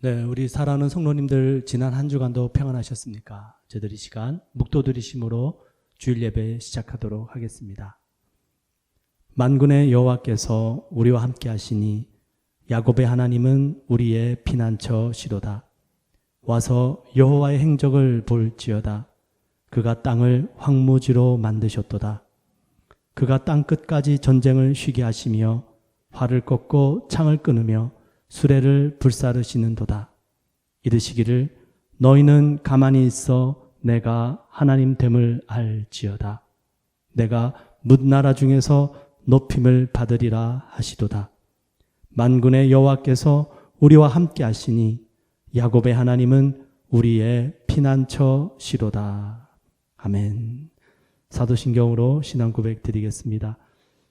네, 우리 사랑하는 성도님들 지난 한 주간도 평안하셨습니까? 저희들 이 시간 묵도드리심으로 주일 예배 시작하도록 하겠습니다. 만군의 여호와께서 우리와 함께 하시니 야곱의 하나님은 우리의 피난처시로다. 와서 여호와의 행적을 볼지어다. 그가 땅을 황무지로 만드셨도다. 그가 땅 끝까지 전쟁을 쉬게 하시며 활을 꺾고 창을 끊으며 수레를 불사르시는도다. 이르시기를 너희는 가만히 있어 내가 하나님 됨을 알지어다. 내가 뭇나라 중에서 높임을 받으리라 하시도다. 만군의 여호와께서 우리와 함께 하시니 야곱의 하나님은 우리의 피난처시로다. 아멘. 사도신경으로 신앙 고백 드리겠습니다.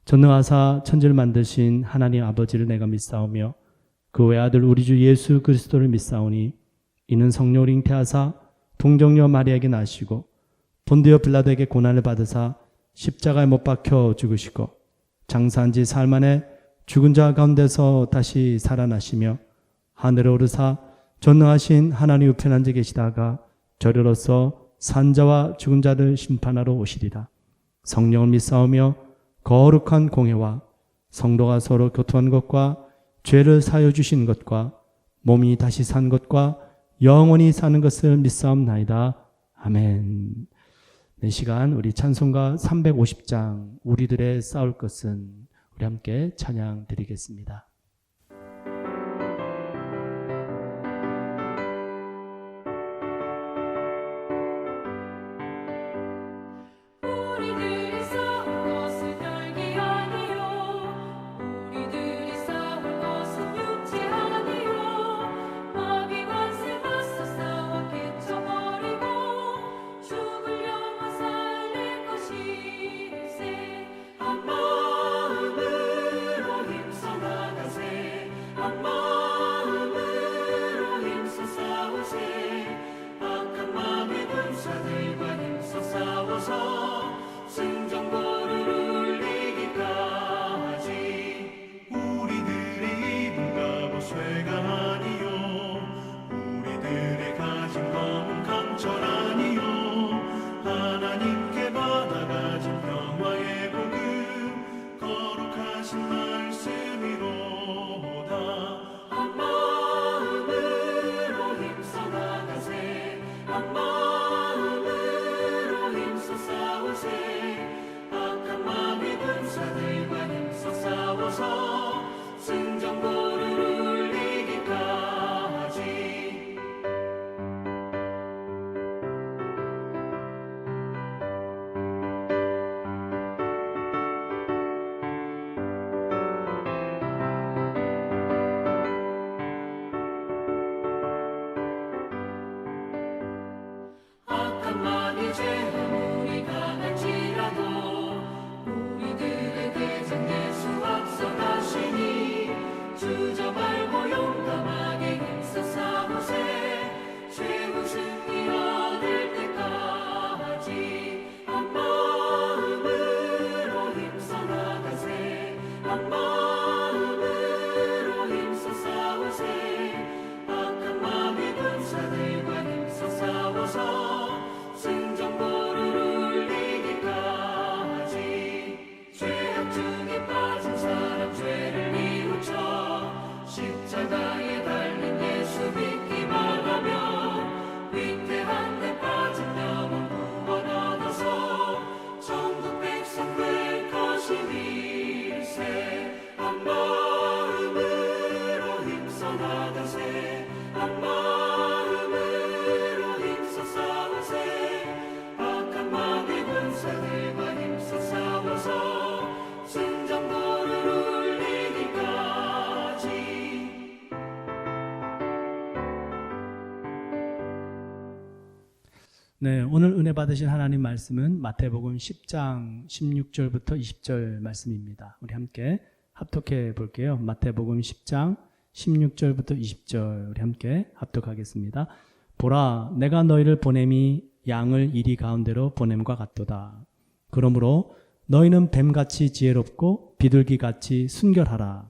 전능하사 천지를 만드신 하나님 아버지를 내가 믿사오며 그 외아들 우리 주 예수 그리스도를 믿사오니 이는 성령을 잉태하사 동정녀 마리아에게 나시고 본디오 빌라도에게 고난을 받으사 십자가에 못 박혀 죽으시고 장사한 지 사흘 만에 죽은 자 가운데서 다시 살아나시며 하늘에 오르사 전능하신 하나님 우편에 앉아 계시다가 저리로서 산자와 죽은 자를 심판하러 오시리라. 성령을 믿사오며 거룩한 공회와 성도가 서로 교통한 것과 죄를 사하여 주신 것과 몸이 다시 산 것과 영원히 사는 것을 믿사옵나이다. 아멘. 이 시간 우리 찬송가 350장 우리들의 싸울 것은 우리 함께 찬양 드리겠습니다. 네, 오늘 은혜 받으신 하나님 말씀은 마태복음 10장 16절부터 20절 말씀입니다. 우리 함께 합독해 볼게요. 마태복음 10장 16절부터 20절 우리 함께 합독하겠습니다. 보라, 내가 너희를 보냄이 양을 이리 가운데로 보냄과 같도다. 그러므로 너희는 뱀같이 지혜롭고 비둘기같이 순결하라.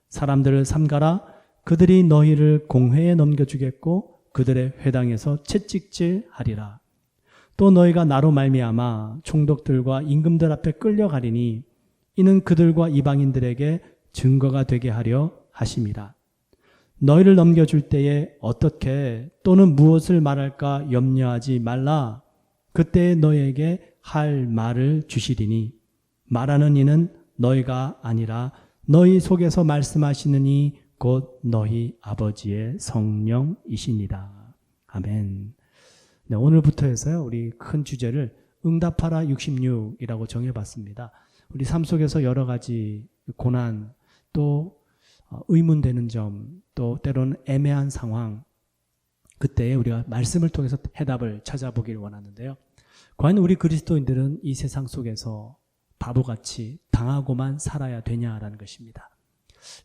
사람들을 삼가라. 그들이 너희를 공회에 넘겨주겠고 그들의 회당에서 채찍질하리라. 또 너희가 나로 말미암아 총독들과 임금들 앞에 끌려가리니 이는 그들과 이방인들에게 증거가 되게 하려 하심이라. 너희를 넘겨줄 때에 어떻게 또는 무엇을 말할까 염려하지 말라. 그때 너희에게 할 말을 주시리니 말하는 이는 너희가 아니라 너희 속에서 말씀하시는 이 곧 너희 아버지의 성령이시니라. 아멘. 네, 오늘부터 해서요, 우리 큰 주제를 응답하라 66이라고 정해봤습니다. 우리 삶 속에서 여러 가지 고난, 또 의문되는 점, 또 때로는 애매한 상황, 그때에 우리가 말씀을 통해서 해답을 찾아보길 원하는데요. 과연 우리 그리스도인들은 이 세상 속에서 바보같이 당하고만 살아야 되냐라는 것입니다.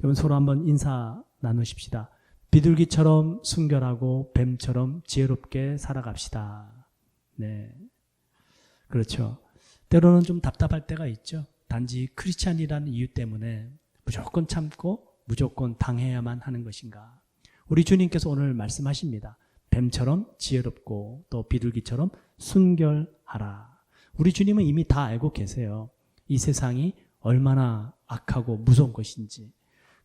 여러분, 서로 한번 인사 나누십시다. 비둘기처럼 순결하고 뱀처럼 지혜롭게 살아갑시다. 네, 그렇죠. 때로는 좀 답답할 때가 있죠. 단지 크리스찬이라는 이유 때문에 무조건 참고 무조건 당해야만 하는 것인가. 우리 주님께서 오늘 말씀하십니다. 뱀처럼 지혜롭고 또 비둘기처럼 순결하라. 우리 주님은 이미 다 알고 계세요. 이 세상이 얼마나 악하고 무서운 것인지.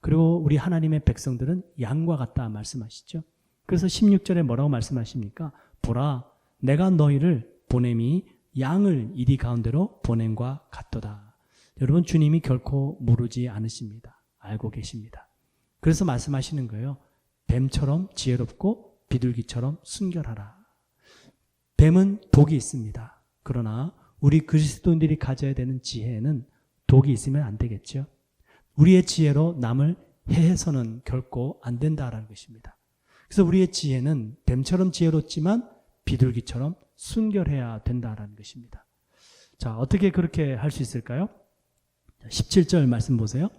그리고 우리 하나님의 백성들은 양과 같다 말씀하시죠. 그래서 16절에 뭐라고 말씀하십니까? 보라, 내가 너희를 보냄이 양을 이리 가운데로 보냄과 같도다. 여러분, 주님이 결코 모르지 않으십니다. 알고 계십니다. 그래서 말씀하시는 거예요. 뱀처럼 지혜롭고 비둘기처럼 순결하라. 뱀은 독이 있습니다. 그러나 우리 그리스도인들이 가져야 되는 지혜에는 독이 있으면 안 되겠죠. 우리의 지혜로 남을 해해서는 결코 안 된다라는 것입니다. 그래서 우리의 지혜는 뱀처럼 지혜롭지만 비둘기처럼 순결해야 된다라는 것입니다. 자, 어떻게 그렇게 할 수 있을까요? 17절 말씀 보세요.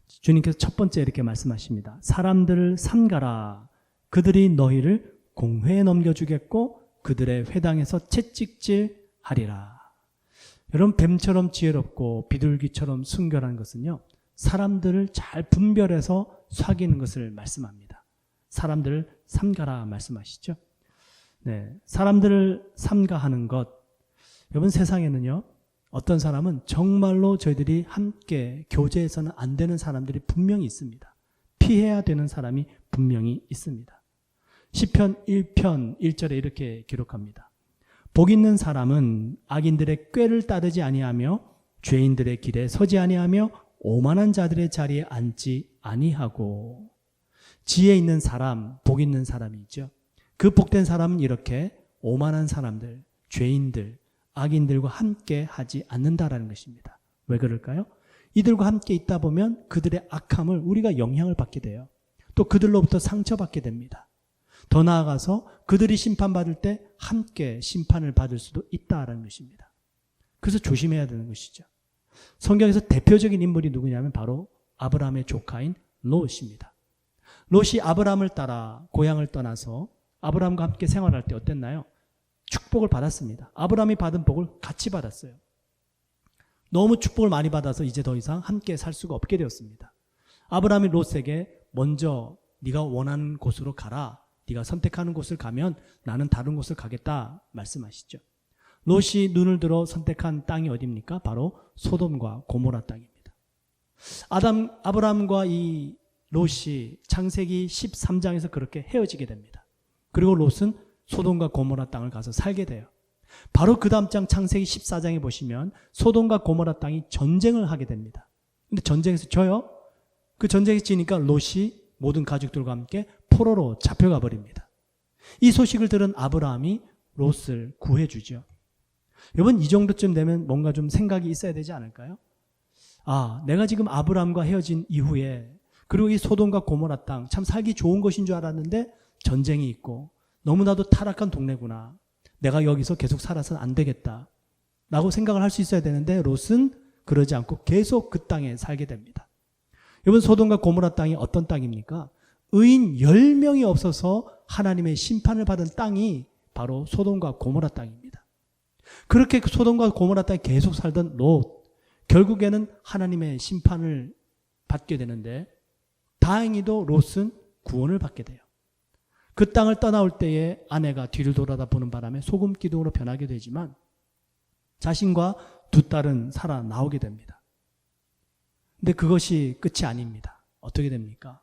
주님께서 첫 번째 이렇게 말씀하십니다. 사람들을 삼가라. 그들이 너희를 공회에 넘겨주겠고 그들의 회당에서 채찍질하리라. 여러분, 뱀처럼 지혜롭고 비둘기처럼 순결한 것은요, 사람들을 잘 분별해서 사귀는 것을 말씀합니다. 사람들을 삼가라 말씀하시죠. 네, 사람들을 삼가하는 것. 여러분, 세상에는요, 어떤 사람은 정말로 저희들이 함께 교제해서는 안 되는 사람들이 분명히 있습니다. 피해야 되는 사람이 분명히 있습니다. 시편 1편 1절에 이렇게 기록합니다. 복 있는 사람은 악인들의 꾀를 따르지 아니하며 죄인들의 길에 서지 아니하며 오만한 자들의 자리에 앉지 아니하고. 지혜 있는 사람, 복 있는 사람이 있죠. 그 복된 사람은 이렇게 오만한 사람들, 죄인들, 악인들과 함께 하지 않는다라는 것입니다. 왜 그럴까요? 이들과 함께 있다 보면 그들의 악함을 우리가 영향을 받게 돼요. 또 그들로부터 상처받게 됩니다. 더 나아가서 그들이 심판받을 때 함께 심판을 받을 수도 있다라는 것입니다. 그래서 조심해야 되는 것이죠. 성경에서 대표적인 인물이 누구냐면 바로 아브라함의 조카인 롯입니다. 롯이 아브라함을 따라 고향을 떠나서 아브라함과 함께 생활할 때 어땠나요? 축복을 받았습니다. 아브라함이 받은 복을 같이 받았어요. 너무 축복을 많이 받아서 이제 더 이상 함께 살 수가 없게 되었습니다. 아브라함이 롯에게 먼저 네가 원하는 곳으로 가라. 네가 선택하는 곳을 가면 나는 다른 곳을 가겠다 말씀하시죠. 롯이 눈을 들어 선택한 땅이 어디입니까? 바로 소돔과 고모라 땅입니다. 아브라함과 이 롯이 창세기 13장에서 그렇게 헤어지게 됩니다. 그리고 롯은 소돔과 고모라 땅을 가서 살게 돼요. 바로 그 다음 장 창세기 14장에 보시면 소돔과 고모라 땅이 전쟁을 하게 됩니다. 근데 전쟁에서 져요. 그 전쟁에서 지니까 롯이 모든 가족들과 함께 포로로 잡혀가 버립니다. 이 소식을 들은 아브라함이 롯을 구해주죠. 여러분, 이 정도쯤 되면 뭔가 좀 생각이 있어야 되지 않을까요? 아, 내가 지금 아브라함과 헤어진 이후에 그리고 이 소돔과 고모라 땅 참 살기 좋은 것인 줄 알았는데 전쟁이 있고 너무나도 타락한 동네구나. 내가 여기서 계속 살아서는 안 되겠다 라고 생각을 할 수 있어야 되는데 롯은 그러지 않고 계속 그 땅에 살게 됩니다. 여러분, 소돔과 고모라 땅이 어떤 땅입니까? 의인 10명이 없어서 하나님의 심판을 받은 땅이 바로 소돔과 고모라 땅입니다. 그렇게 소돔과 고모라 땅에 계속 살던 롯, 결국에는 하나님의 심판을 받게 되는데 다행히도 롯은 구원을 받게 돼요. 그 땅을 떠나올 때에 아내가 뒤를 돌아다 보는 바람에 소금 기둥으로 변하게 되지만 자신과 두 딸은 살아나오게 됩니다. 근데 그것이 끝이 아닙니다. 어떻게 됩니까?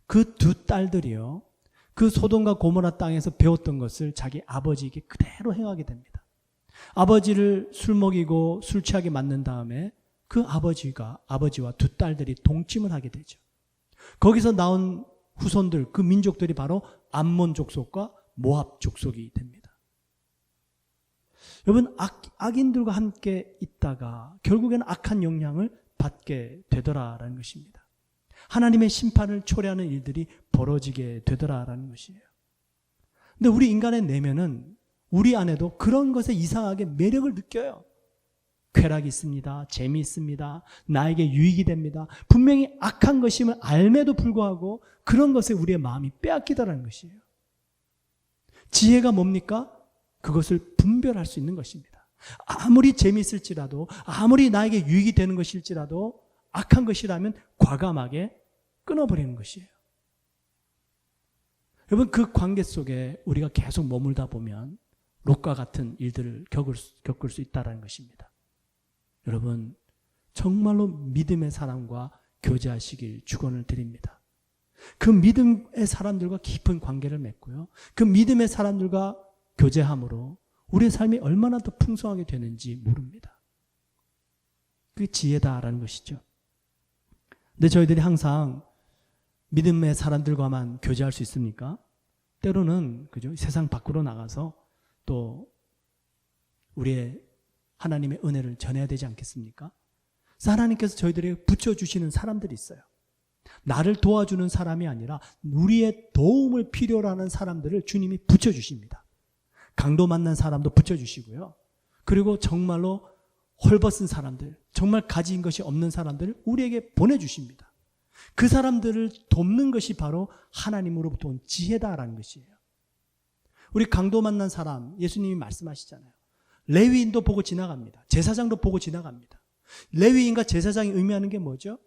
그 두 딸들이요, 그 소돔과 고모라 땅에서 배웠던 것을 자기 아버지에게 그대로 행하게 됩니다. 아버지를 술 먹이고 술 취하게 만든 다음에 그 아버지와 두 딸들이 동침을 하게 되죠. 거기서 나온 후손들, 그 민족들이 바로 암몬 족속과 모압 족속이 됩니다. 여러분, 악인들과 함께 있다가 결국에는 악한 영향을 받게 되더라라는 것입니다. 하나님의 심판을 초래하는 일들이 벌어지게 되더라라는 것이에요. 근데 우리 인간의 내면은 우리 안에도 그런 것에 이상하게 매력을 느껴요. 쾌락이 있습니다. 재미있습니다. 나에게 유익이 됩니다. 분명히 악한 것임을 알매도 불구하고 그런 것에 우리의 마음이 빼앗기더라는 것이에요. 지혜가 뭡니까? 그것을 분별할 수 있는 것입니다. 아무리 재미있을지라도, 아무리 나에게 유익이 되는 것일지라도 악한 것이라면 과감하게 끊어버리는 것이에요. 여러분, 그 관계 속에 우리가 계속 머물다 보면 롯과 같은 일들을 겪을 수 있다는 것입니다. 여러분, 정말로 믿음의 사람과 교제하시길 축원을 드립니다. 그 믿음의 사람들과 깊은 관계를 맺고요, 그 믿음의 사람들과 교제함으로 우리의 삶이 얼마나 더 풍성하게 되는지 모릅니다. 그게 지혜다라는 것이죠. 근데 저희들이 항상 믿음의 사람들과만 교제할 수 있습니까? 때로는 그죠? 세상 밖으로 나가서 또 우리의 하나님의 은혜를 전해야 되지 않겠습니까? 그래서 하나님께서 저희들에게 붙여주시는 사람들이 있어요. 나를 도와주는 사람이 아니라 우리의 도움을 필요로 하는 사람들을 주님이 붙여주십니다. 강도 만난 사람도 붙여주시고요. 그리고 정말로 헐벗은 사람들, 정말 가진 것이 없는 사람들을 우리에게 보내주십니다. 그 사람들을 돕는 것이 바로 하나님으로부터 온 지혜다라는 것이에요. 우리 강도 만난 사람, 예수님이 말씀하시잖아요. 레위인도 보고 지나갑니다. 제사장도 보고 지나갑니다. 레위인과 제사장이 의미하는 게 뭐죠?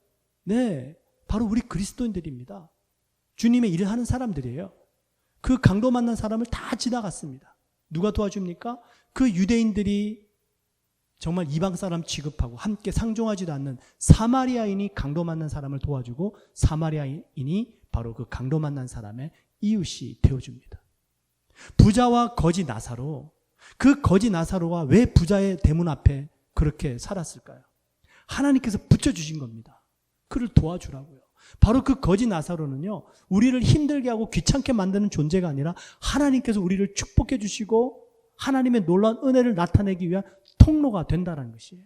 네, 바로 우리 그리스도인들입니다. 주님의 일을 하는 사람들이에요. 그 강도 만난 사람을 다 지나갔습니다. 누가 도와줍니까? 그 유대인들이 정말 이방 사람 취급하고 함께 상종하지도 않는 사마리아인이 강도 만난 사람을 도와주고, 사마리아인이 바로 그 강도 만난 사람의 이웃이 되어줍니다. 부자와 거지 나사로, 그 거지 나사로가 왜 부자의 대문 앞에 그렇게 살았을까요? 하나님께서 붙여주신 겁니다. 그를 도와주라고요. 바로 그 거지 나사로는요, 우리를 힘들게 하고 귀찮게 만드는 존재가 아니라 하나님께서 우리를 축복해 주시고 하나님의 놀라운 은혜를 나타내기 위한 통로가 된다는 것이에요.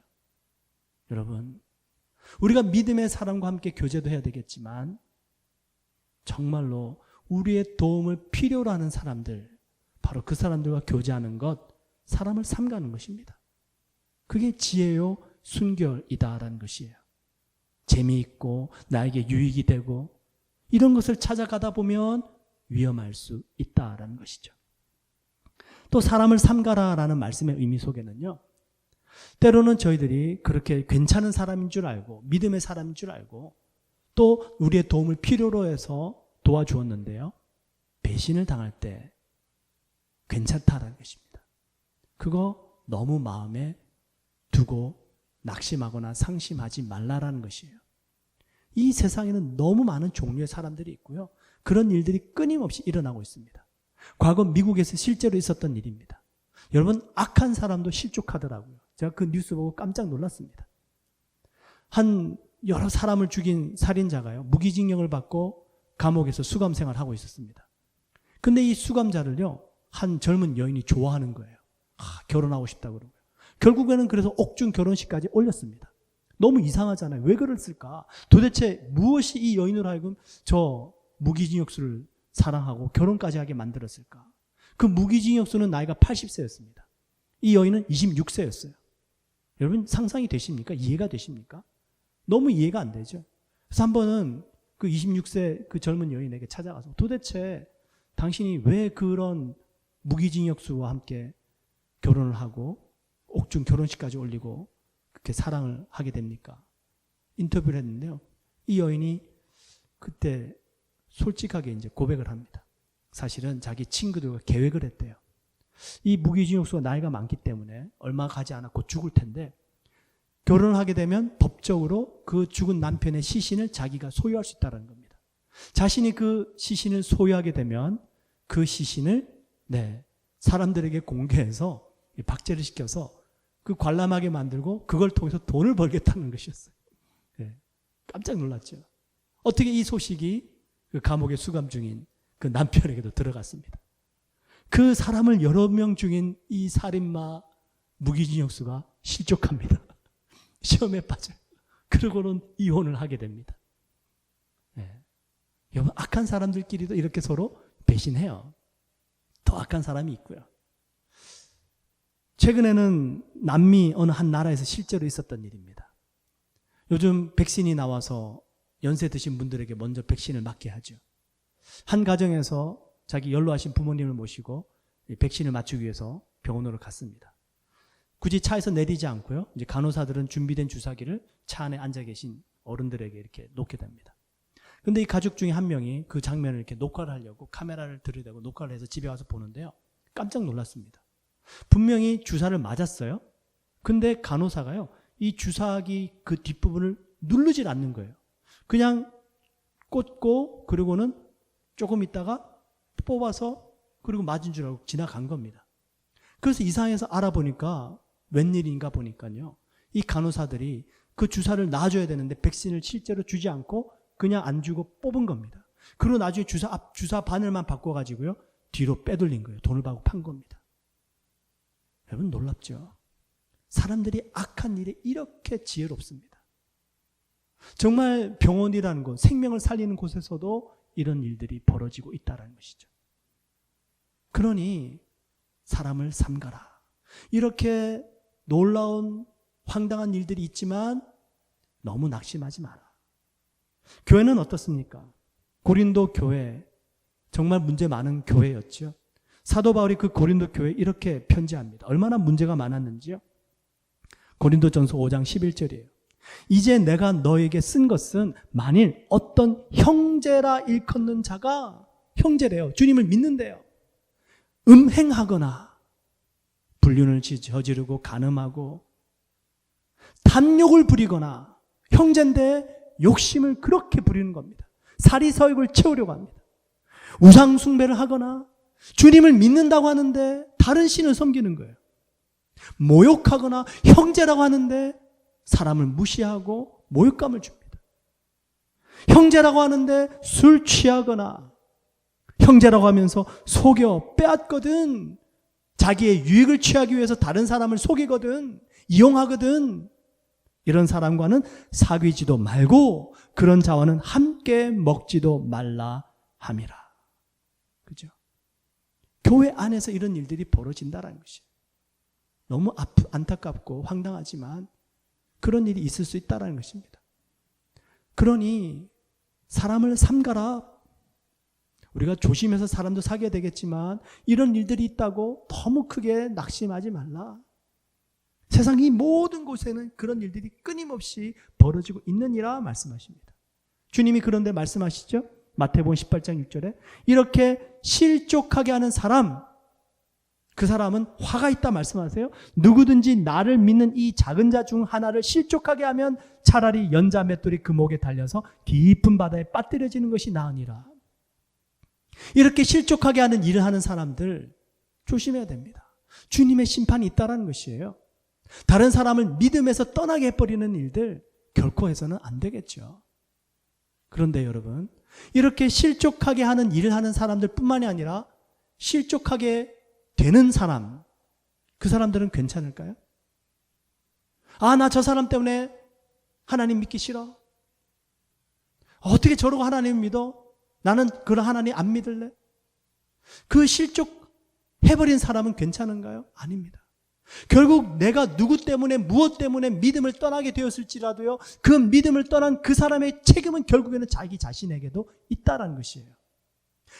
여러분, 우리가 믿음의 사람과 함께 교제도 해야 되겠지만 정말로 우리의 도움을 필요로 하는 사람들, 바로 그 사람들과 교제하는 것, 사람을 삼가는 것입니다. 그게 지혜요 순결이다라는 것이에요. 재미있고 나에게 유익이 되고 이런 것을 찾아가다 보면 위험할 수 있다라는 것이죠. 또 사람을 삼가라라는 말씀의 의미 속에는요, 때로는 저희들이 그렇게 괜찮은 사람인 줄 알고 믿음의 사람인 줄 알고 또 우리의 도움을 필요로 해서 도와주었는데요, 배신을 당할 때 괜찮다라는 것입니다. 그거 너무 마음에 두고 낙심하거나 상심하지 말라라는 것이에요. 이 세상에는 너무 많은 종류의 사람들이 있고요, 그런 일들이 끊임없이 일어나고 있습니다. 과거 미국에서 실제로 있었던 일입니다. 여러분, 악한 사람도 실족하더라고요. 제가 그 뉴스 보고 깜짝 놀랐습니다. 한 여러 사람을 죽인 살인자가요, 무기징역을 받고 감옥에서 수감 생활하고 있었습니다. 근데 이 수감자를요, 한 젊은 여인이 좋아하는 거예요. 결혼하고 싶다고 그러고요. 결국에는 그래서 옥중 결혼식까지 올렸습니다. 너무 이상하잖아요. 왜 그랬을까? 도대체 무엇이 이 여인으로 하여금 저 무기징역수를 사랑하고 결혼까지 하게 만들었을까? 그 무기징역수는 나이가 80세였습니다. 이 여인은 26세였어요. 여러분, 상상이 되십니까? 이해가 되십니까? 너무 이해가 안 되죠. 그래서 한 번은 그 26세 그 젊은 여인에게 찾아가서 도대체 당신이 왜 그런 무기징역수와 함께 결혼을 하고 옥중 결혼식까지 올리고 그렇게 사랑을 하게 됩니까? 인터뷰를 했는데요, 이 여인이 그때 솔직하게 이제 고백을 합니다. 사실은 자기 친구들과 계획을 했대요. 이 무기징역수가 나이가 많기 때문에 얼마 가지 않아 곧 죽을 텐데 결혼을 하게 되면 법적으로 그 죽은 남편의 시신을 자기가 소유할 수 있다는 겁니다. 자신이 그 시신을 소유하게 되면 그 시신을 사람들에게 공개해서 박제를 시켜서 그 관람하게 만들고 그걸 통해서 돈을 벌겠다는 것이었어요. 깜짝 놀랐죠. 어떻게 이 소식이 그 감옥에 수감 중인 그 남편에게도 들어갔습니다. 그 사람을 여러 명 죽인 이 살인마 무기징역수가 실족합니다. 시험에 빠져요. 그러고는 이혼을 하게 됩니다. 여러분, 악한 사람들끼리도 이렇게 서로 배신해요. 더 악한 사람이 있고요. 최근에는 남미 어느 한 나라에서 실제로 있었던 일입니다. 요즘 백신이 나와서 연세 드신 분들에게 먼저 백신을 맞게 하죠. 한 가정에서 자기 연로하신 부모님을 모시고 백신을 맞추기 위해서 병원으로 갔습니다. 굳이 차에서 내리지 않고요. 이제 간호사들은 준비된 주사기를 차 안에 앉아 계신 어른들에게 이렇게 놓게 됩니다. 그런데 이 가족 중에 한 명이 그 장면을 이렇게 녹화를 하려고 카메라를 들이대고 녹화를 해서 집에 와서 보는데요. 깜짝 놀랐습니다. 분명히 주사를 맞았어요. 근데 간호사가요, 이 주사기 그 뒷부분을 누르질 않는 거예요. 그냥 꽂고 그리고는 조금 있다가 뽑아서 그리고 맞은 줄 알고 지나간 겁니다. 그래서 이상해서 알아보니까 웬일인가 보니까요, 이 간호사들이 그 주사를 놔줘야 되는데 백신을 실제로 주지 않고 그냥 안 주고 뽑은 겁니다. 그리고 나중에 주사 바늘만 바꿔가지고요, 뒤로 빼돌린 거예요. 돈을 받고 판 겁니다. 여러분, 놀랍죠? 사람들이 악한 일에 이렇게 지혜롭습니다. 정말 병원이라는 곳, 생명을 살리는 곳에서도 이런 일들이 벌어지고 있다는 것이죠. 그러니 사람을 삼가라. 이렇게 놀라운 황당한 일들이 있지만 너무 낙심하지 마라. 교회는 어떻습니까? 고린도 교회, 정말 문제 많은 교회였죠. 사도 바울이 그 고린도 교회에 이렇게 편지합니다. 얼마나 문제가 많았는지요. 고린도전서 5장 11절이에요. 이제 내가 너에게 쓴 것은 만일 어떤 형제라 일컫는 자가, 형제래요, 주님을 믿는데요, 음행하거나 불륜을 저지르고 간음하고 탐욕을 부리거나, 형제인데 욕심을 그렇게 부리는 겁니다. 사리서욕을 채우려고 합니다. 우상 숭배를 하거나 주님을 믿는다고 하는데 다른 신을 섬기는 거예요. 모욕하거나 형제라고 하는데 사람을 무시하고 모욕감을 줍니다. 형제라고 하는데 술 취하거나, 형제라고 하면서 속여 빼앗거든, 자기의 유익을 취하기 위해서 다른 사람을 속이거든, 이용하거든, 이런 사람과는 사귀지도 말고 그런 자와는 함께 먹지도 말라 함이라. 그죠? 교회 안에서 이런 일들이 벌어진다는 것이에요. 너무 안타깝고 황당하지만 그런 일이 있을 수 있다는 것입니다. 그러니 사람을 삼가라. 우리가 조심해서 사람도 사귀어야 되겠지만 이런 일들이 있다고 너무 크게 낙심하지 말라. 세상 이 모든 곳에는 그런 일들이 끊임없이 벌어지고 있느니라 말씀하십니다. 주님이 그런데 말씀하시죠. 마태복음 18장 6절에 이렇게 실족하게 하는 사람, 그 사람은 화가 있다 말씀하세요. 누구든지 나를 믿는 이 작은 자 중 하나를 실족하게 하면 차라리 연자 맷돌이 그 목에 달려서 깊은 바다에 빠뜨려지는 것이 나으니라. 이렇게 실족하게 하는 일을 하는 사람들 조심해야 됩니다. 주님의 심판이 있다는 것이에요. 다른 사람을 믿음에서 떠나게 해버리는 일들 결코 해서는 안 되겠죠. 그런데 여러분, 이렇게 실족하게 하는 일을 하는 사람들 뿐만이 아니라 실족하게 되는 사람, 그 사람들은 괜찮을까요? 아, 나 저 사람 때문에 하나님 믿기 싫어. 어떻게 저러고 하나님 믿어? 나는 그런 하나님 안 믿을래? 그 실족해버린 사람은 괜찮은가요? 아닙니다. 결국 내가 누구 때문에 무엇 때문에 믿음을 떠나게 되었을지라도요, 그 믿음을 떠난 그 사람의 책임은 결국에는 자기 자신에게도 있다라는 것이에요.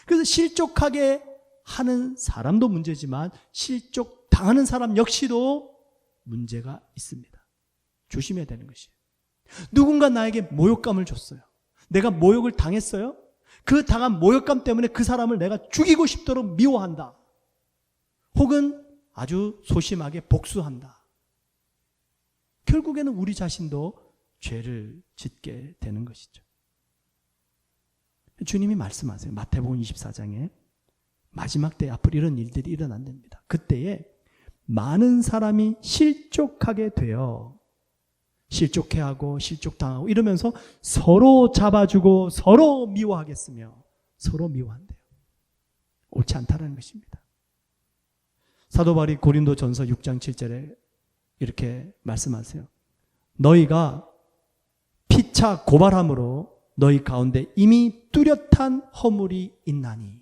그래서 실족하게 하는 사람도 문제지만 실족 당하는 사람 역시도 문제가 있습니다. 조심해야 되는 것이에요. 누군가 나에게 모욕감을 줬어요. 내가 모욕을 당했어요. 그 당한 모욕감 때문에 그 사람을 내가 죽이고 싶도록 미워한다. 혹은 아주 소심하게 복수한다. 결국에는 우리 자신도 죄를 짓게 되는 것이죠. 주님이 말씀하세요. 마태복음 24장에 마지막 때 앞으로 이런 일들이 일어난답니다. 그때에 많은 사람이 실족하게 되어 실족해하고 실족당하고 이러면서 서로 잡아주고 서로 미워하겠으며 서로 미워한대요. 옳지 않다는 것입니다. 사도 바울이 고린도전서 6장 7절에 이렇게 말씀하세요. 너희가 피차 고발함으로 너희 가운데 이미 뚜렷한 허물이 있나니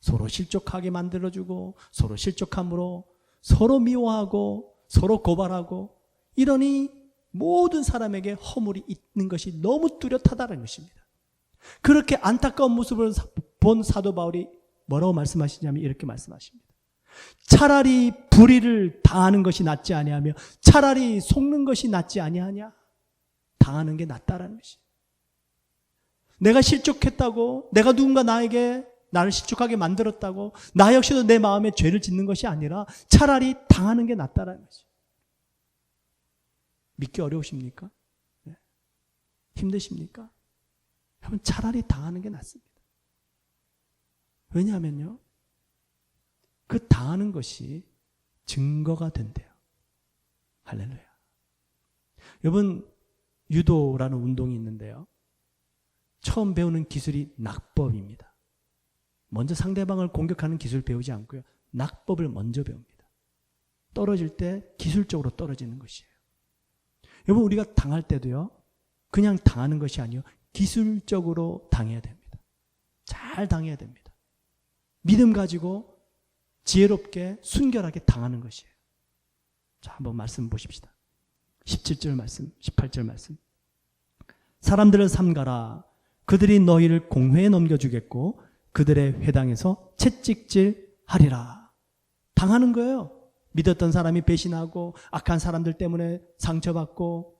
서로 실족하게 만들어주고 서로 실족함으로 서로 미워하고 서로 고발하고 이러니 모든 사람에게 허물이 있는 것이 너무 뚜렷하다는 것입니다. 그렇게 안타까운 모습을 본 사도 바울이 뭐라고 말씀하시냐면 이렇게 말씀하십니다. 차라리 불의를 당하는 것이 낫지 아니하며 차라리 속는 것이 낫지 아니하냐? 당하는 게 낫다라는 것이. 내가 실족했다고, 내가 누군가 나에게 나를 실족하게 만들었다고 나 역시도 내 마음에 죄를 짓는 것이 아니라 차라리 당하는 게 낫다라는 것이. 믿기 어려우십니까? 네. 힘드십니까? 여러분 차라리 당하는 게 낫습니다. 왜냐하면요, 그 당하는 것이 증거가 된대요. 할렐루야. 여러분 유도라는 운동이 있는데요, 처음 배우는 기술이 낙법입니다. 먼저 상대방을 공격하는 기술을 배우지 않고요, 낙법을 먼저 배웁니다. 떨어질 때 기술적으로 떨어지는 것이에요. 여러분 우리가 당할 때도요, 그냥 당하는 것이 아니요, 기술적으로 당해야 됩니다. 잘 당해야 됩니다. 믿음 가지고 지혜롭게 순결하게 당하는 것이에요. 자, 한번 말씀 보십시다. 17절 말씀, 18절 말씀. 사람들을 삼가라. 그들이 너희를 공회에 넘겨주겠고 그들의 회당에서 채찍질 하리라. 당하는 거예요. 믿었던 사람이 배신하고 악한 사람들 때문에 상처받고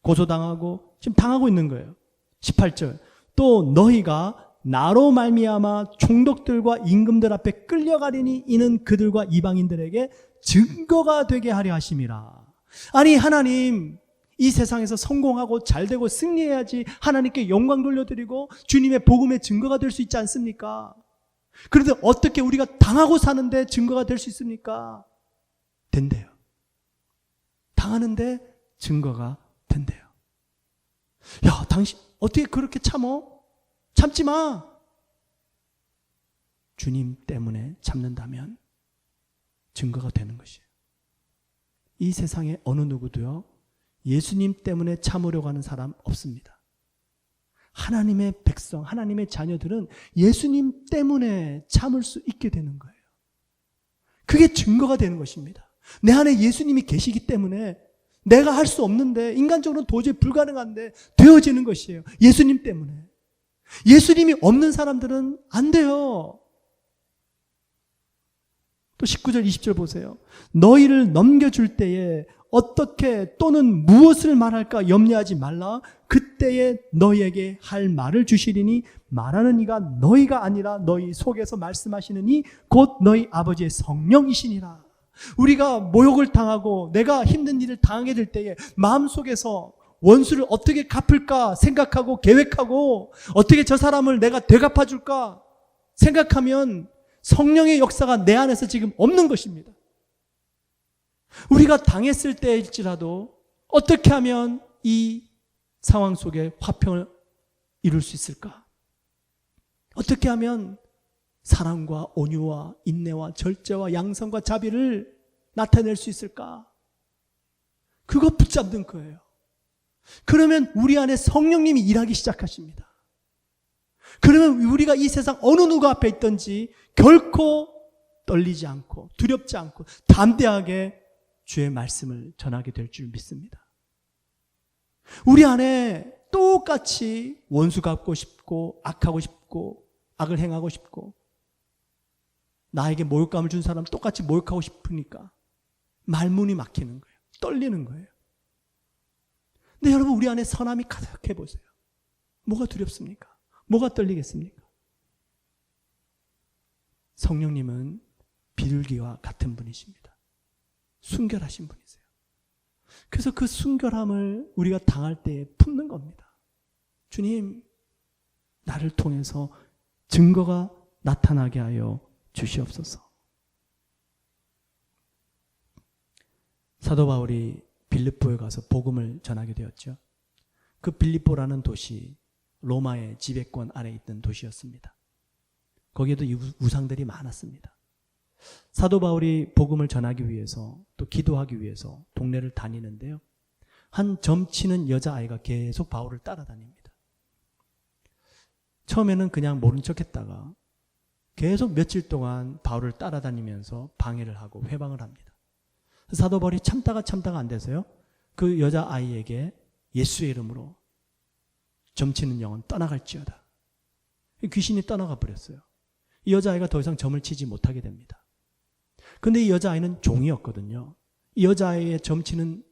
고소당하고 지금 당하고 있는 거예요. 18절. 또 너희가 나로 말미암아 총독들과 임금들 앞에 끌려가리니 이는 그들과 이방인들에게 증거가 되게 하려 하심이라. 아니 하나님, 이 세상에서 성공하고 잘되고 승리해야지 하나님께 영광 돌려드리고 주님의 복음의 증거가 될 수 있지 않습니까? 그런데 어떻게 우리가 당하고 사는데 증거가 될 수 있습니까? 된대요. 당하는데 증거가 된대요. 야, 당신 어떻게 그렇게 참어? 참지 마. 주님 때문에 참는다면 증거가 되는 것이에요. 이 세상에 어느 누구도요, 예수님 때문에 참으려고 하는 사람 없습니다. 하나님의 백성, 하나님의 자녀들은 예수님 때문에 참을 수 있게 되는 거예요. 그게 증거가 되는 것입니다. 내 안에 예수님이 계시기 때문에 내가 할 수 없는데, 인간적으로는 도저히 불가능한데 되어지는 것이에요. 예수님 때문에. 예수님이 없는 사람들은 안 돼요. 또 19절 20절 보세요. 너희를 넘겨줄 때에 어떻게 또는 무엇을 말할까 염려하지 말라. 그때에 너희에게 할 말을 주시리니 말하는 이가 너희가 아니라 너희 속에서 말씀하시는 이 곧 너희 아버지의 성령이시니라. 우리가 모욕을 당하고 내가 힘든 일을 당하게 될 때에 마음속에서 원수를 어떻게 갚을까 생각하고 계획하고 어떻게 저 사람을 내가 되갚아 줄까 생각하면 성령의 역사가 내 안에서 지금 없는 것입니다. 우리가 당했을 때일지라도 어떻게 하면 이 상황 속에 화평을 이룰 수 있을까? 어떻게 하면 사랑과 온유와 인내와 절제와 양선과 자비를 나타낼 수 있을까? 그거 붙잡는 거예요. 그러면 우리 안에 성령님이 일하기 시작하십니다. 그러면 우리가 이 세상 어느 누구 앞에 있든지 결코 떨리지 않고 두렵지 않고 담대하게 주의 말씀을 전하게 될 줄 믿습니다. 우리 안에 똑같이 원수 갚고 싶고 악하고 싶고 악을 행하고 싶고 나에게 모욕감을 준 사람 똑같이 모욕하고 싶으니까 말문이 막히는 거예요. 떨리는 거예요. 근데 여러분 우리 안에 선함이 가득해 보세요. 뭐가 두렵습니까? 뭐가 떨리겠습니까? 성령님은 비둘기와 같은 분이십니다. 순결하신 분이세요. 그래서 그 순결함을 우리가 당할 때에 품는 겁니다. 주님, 나를 통해서 증거가 나타나게 하여 주시옵소서. 사도 바울이 빌립보에 가서 복음을 전하게 되었죠. 그 빌립보라는 도시, 로마의 지배권 아래 있던 도시였습니다. 거기에도 우상들이 많았습니다. 사도 바울이 복음을 전하기 위해서 또 기도하기 위해서 동네를 다니는데요. 한 점치는 여자아이가 계속 바울을 따라다닙니다. 처음에는 그냥 모른 척 했다가 계속 며칠 동안 바울을 따라다니면서 방해를 하고 회방을 합니다. 사도 바울이 참다가 안 돼서요. 그 여자아이에게 예수의 이름으로 점치는 영은 떠나갈지어다. 귀신이 떠나가 버렸어요. 이 여자아이가 더 이상 점을 치지 못하게 됩니다. 그런데 이 여자아이는 종이었거든요. 이 여자아이의 점치는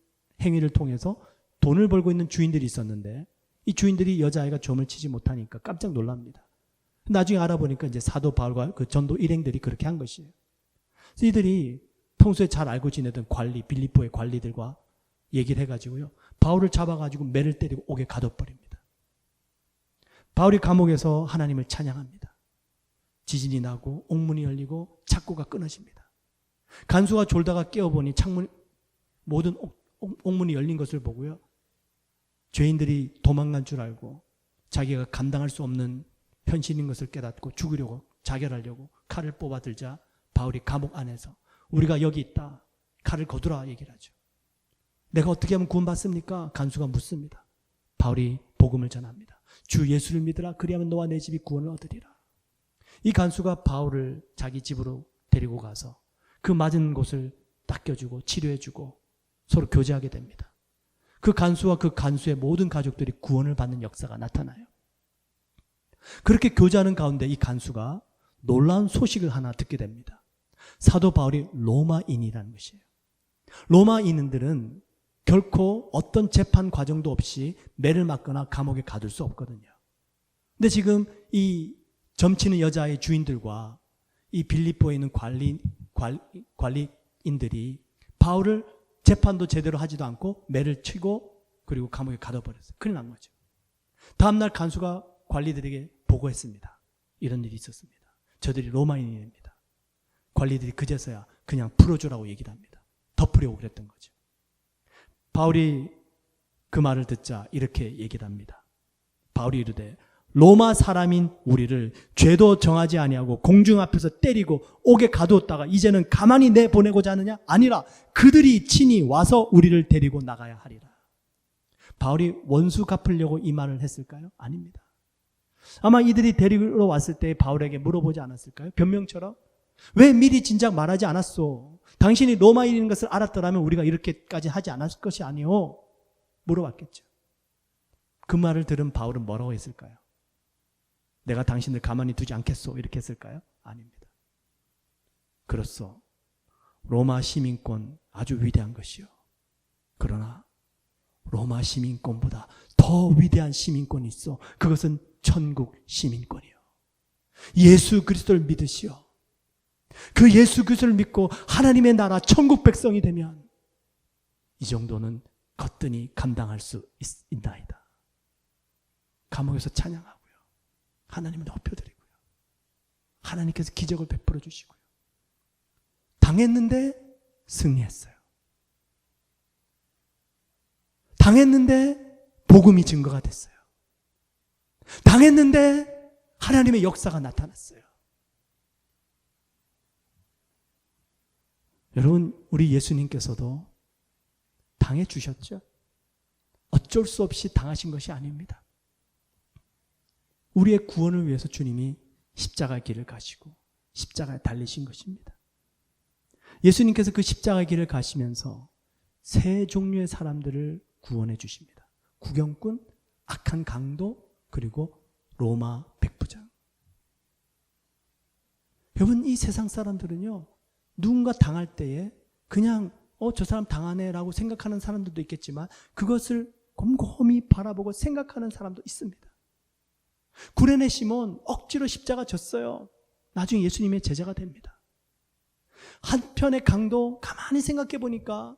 행위를 통해서 돈을 벌고 있는 주인들이 있었는데 이 주인들이 여자아이가 점을 치지 못하니까 깜짝 놀랍니다. 나중에 알아보니까 이제 사도 바울과 그 전도 일행들이 그렇게 한 것이에요. 그래서 이들이 평소에 잘 알고 지내던 빌립보의 관리들과 얘기를 해가지고요. 바울을 잡아가지고 매를 때리고 옥에 가둬버립니다. 바울이 감옥에서 하나님을 찬양합니다. 지진이 나고 옥문이 열리고 착고가 끊어집니다. 간수가 졸다가 깨어보니 모든 옥문이 열린 것을 보고요. 죄인들이 도망간 줄 알고 자기가 감당할 수 없는 현실인 것을 깨닫고 죽으려고 자결하려고 칼을 뽑아들자 바울이 감옥 안에서 우리가 여기 있다. 칼을 거두라 얘기를 하죠. 내가 어떻게 하면 구원받습니까? 간수가 묻습니다. 바울이 복음을 전합니다. 주 예수를 믿으라. 그리하면 너와 내 집이 구원을 얻으리라. 이 간수가 바울을 자기 집으로 데리고 가서 그 맞은 곳을 닦여주고 치료해주고 서로 교제하게 됩니다. 그 간수와 그 간수의 모든 가족들이 구원을 받는 역사가 나타나요. 그렇게 교제하는 가운데 이 간수가 놀라운 소식을 하나 듣게 됩니다. 사도 바울이 로마인이라는 것이에요. 로마인들은 결코 어떤 재판 과정도 없이 매를 맞거나 감옥에 가둘 수 없거든요. 근데 지금 이 점치는 여자의 주인들과 이 빌립보에 있는 관리인들이 바울을 재판도 제대로 하지도 않고 매를 치고 그리고 감옥에 가둬버렸어요. 큰일 난 거죠. 다음날 간수가 관리들에게 보고했습니다. 이런 일이 있었습니다. 저들이 로마인입니다. 관리들이 그제서야 그냥 풀어주라고 얘기를 합니다. 덮으려고 그랬던 거죠. 바울이 그 말을 듣자 이렇게 얘기를 합니다. 바울이 이르되 로마 사람인 우리를 죄도 정하지 아니하고 공중 앞에서 때리고 옥에 가두었다가 이제는 가만히 내보내고자 하느냐? 아니라 그들이 친히 와서 우리를 데리고 나가야 하리라. 바울이 원수 갚으려고 이 말을 했을까요? 아닙니다. 아마 이들이 데리러 왔을 때 바울에게 물어보지 않았을까요? 변명처럼 왜 미리 진작 말하지 않았소? 당신이 로마인인 것을 알았더라면 우리가 이렇게까지 하지 않았을 것이 아니오. 물어봤겠죠. 그 말을 들은 바울은 뭐라고 했을까요? 내가 당신을 가만히 두지 않겠소. 이렇게 했을까요? 아닙니다. 그렇소. 로마 시민권 아주 위대한 것이요. 그러나 로마 시민권보다 더 위대한 시민권이 있어. 그것은 천국 시민권이요. 예수 그리스도를 믿으시오. 그 예수 그리스도를 믿고 하나님의 나라 천국 백성이 되면 이 정도는 거뜬히 감당할 수 있나이다. 감옥에서 찬양하고요. 하나님을 높여드리고요. 하나님께서 기적을 베풀어 주시고요. 당했는데 승리했어요. 당했는데 복음이 증거가 됐어요. 당했는데 하나님의 역사가 나타났어요. 여러분, 우리 예수님께서도 당해 주셨죠? 어쩔 수 없이 당하신 것이 아닙니다. 우리의 구원을 위해서 주님이 십자가의 길을 가시고 십자가에 달리신 것입니다. 예수님께서 그 십자가의 길을 가시면서 세 종류의 사람들을 구원해 주십니다. 구경꾼, 악한 강도, 그리고 로마 백부장. 여러분, 이 세상 사람들은요, 누군가 당할 때에 그냥 저 사람 당하네 라고 생각하는 사람들도 있겠지만 그것을 곰곰이 바라보고 생각하는 사람도 있습니다. 구레네 시몬 억지로 십자가 졌어요. 나중에 예수님의 제자가 됩니다. 한편의 강도 가만히 생각해 보니까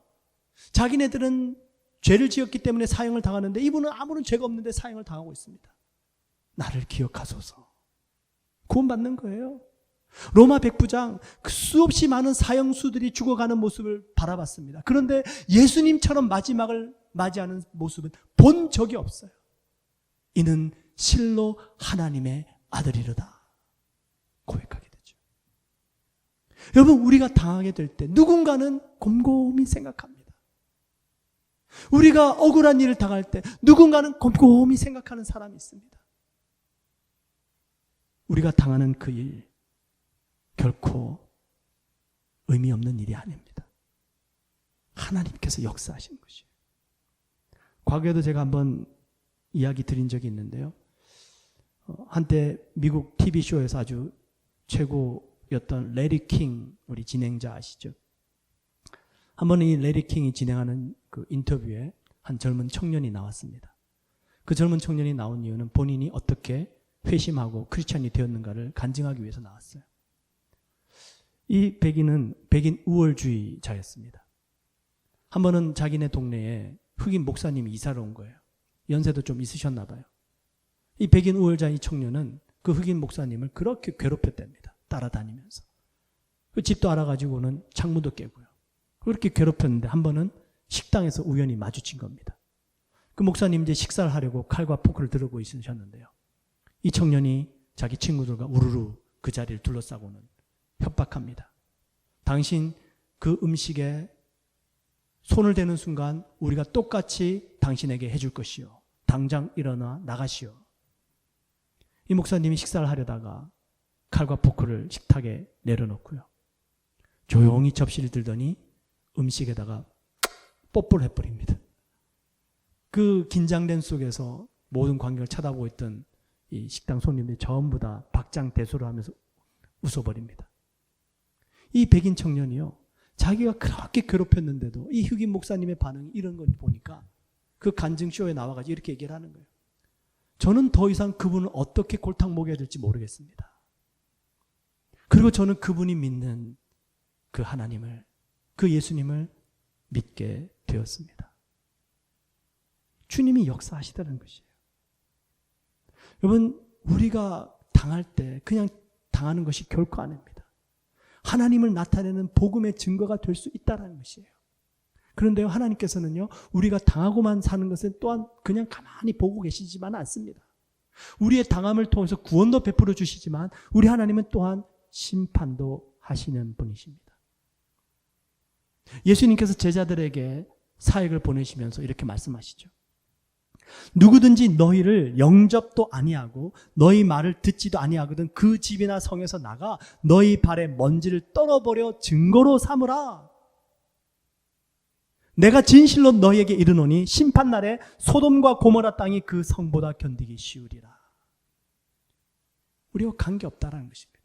자기네들은 죄를 지었기 때문에 사형을 당하는데 이분은 아무런 죄가 없는데 사형을 당하고 있습니다. 나를 기억하소서. 구원받는 거예요. 로마 백부장 그 수없이 많은 사형수들이 죽어가는 모습을 바라봤습니다. 그런데 예수님처럼 마지막을 맞이하는 모습은 본 적이 없어요. 이는 실로 하나님의 아들이로다 고백하게 되죠. 여러분, 우리가 당하게 될 때 누군가는 곰곰이 생각합니다. 우리가 억울한 일을 당할 때 누군가는 곰곰이 생각하는 사람이 있습니다. 우리가 당하는 그 일 결코 의미 없는 일이 아닙니다. 하나님께서 역사하신 것이에요. 과거에도 제가 한번 이야기 드린 적이 있는데요. 한때 미국 TV쇼에서 아주 최고였던 레리 킹, 우리 진행자 아시죠? 한번 이 레리 킹이 진행하는 그 인터뷰에 한 젊은 청년이 나왔습니다. 그 젊은 청년이 나온 이유는 본인이 어떻게 회심하고 크리스찬이 되었는가를 간증하기 위해서 나왔어요. 이 백인 우월주의자였습니다. 한 번은 자기네 동네에 흑인 목사님이 이사를 온 거예요. 연세도 좀 있으셨나 봐요. 이 백인 우월주의 청년은 그 흑인 목사님을 그렇게 괴롭혔답니다. 따라다니면서. 그 집도 알아가지고는 창문도 깨고요. 그렇게 괴롭혔는데 한 번은 식당에서 우연히 마주친 겁니다. 그 목사님 이제 식사를 하려고 칼과 포크를 들고 있으셨는데요. 이 청년이 자기 친구들과 우르르 그 자리를 둘러싸고는 협박합니다. 당신 그 음식에 손을 대는 순간 우리가 똑같이 당신에게 해줄 것이요. 당장 일어나 나가시오. 이 목사님이 식사를 하려다가 칼과 포크를 식탁에 내려놓고요. 조용히 접시를 들더니 음식에다가 뽀뽀를 해버립니다. 그 긴장된 속에서 모든 관객을 쳐다보고 있던 이 식당 손님들이 전부 다 박장대소를 하면서 웃어버립니다. 이 백인 청년이요, 자기가 그렇게 괴롭혔는데도 이 흑인 목사님의 반응이 이런 걸 보니까 그 간증쇼에 나와가지고 이렇게 얘기를 하는 거예요. 저는 더 이상 그분을 어떻게 골탕 먹여야 될지 모르겠습니다. 그리고 저는 그분이 믿는 그 하나님을, 그 예수님을 믿게 되었습니다. 주님이 역사하시다는 것이에요. 여러분, 우리가 당할 때 그냥 당하는 것이 결코 아닙니다. 하나님을 나타내는 복음의 증거가 될 수 있다는 것이에요. 그런데요, 하나님께서는요, 우리가 당하고만 사는 것은 또한 그냥 가만히 보고 계시지만 않습니다. 우리의 당함을 통해서 구원도 베풀어 주시지만 우리 하나님은 또한 심판도 하시는 분이십니다. 예수님께서 제자들에게 사역을 보내시면서 이렇게 말씀하시죠. 누구든지 너희를 영접도 아니하고 너희 말을 듣지도 아니하거든 그 집이나 성에서 나가 너희 발에 먼지를 떨어버려 증거로 삼으라. 내가 진실로 너희에게 이르노니 심판날에 소돔과 고모라 땅이 그 성보다 견디기 쉬우리라. 우리와 관계없다라는 것입니다.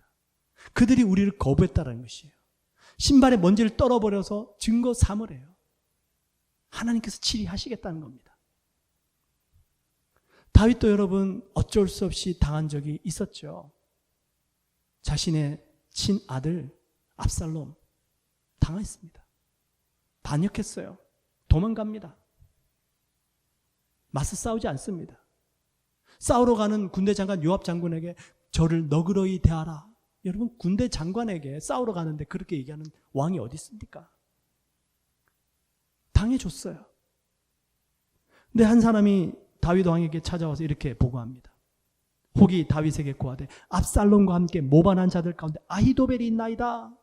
그들이 우리를 거부했다라는 것이에요. 신발에 먼지를 떨어버려서 증거 삼으래요. 하나님께서 치리하시겠다는 겁니다. 다윗도 여러분 어쩔 수 없이 당한 적이 있었죠. 자신의 친아들 압살롬 당했습니다. 반역했어요. 도망갑니다. 맞서 싸우지 않습니다. 싸우러 가는 군대 장관 요압 장군에게 저를 너그러이 대하라. 여러분, 군대 장관에게 싸우러 가는데 그렇게 얘기하는 왕이 어디 있습니까? 당해줬어요. 근데 한 사람이 다윗 왕에게 찾아와서 이렇게 보고합니다. 혹이 다윗에게 고하되 압살롬과 함께 모반한 자들 가운데 아히도벨이 있나이다.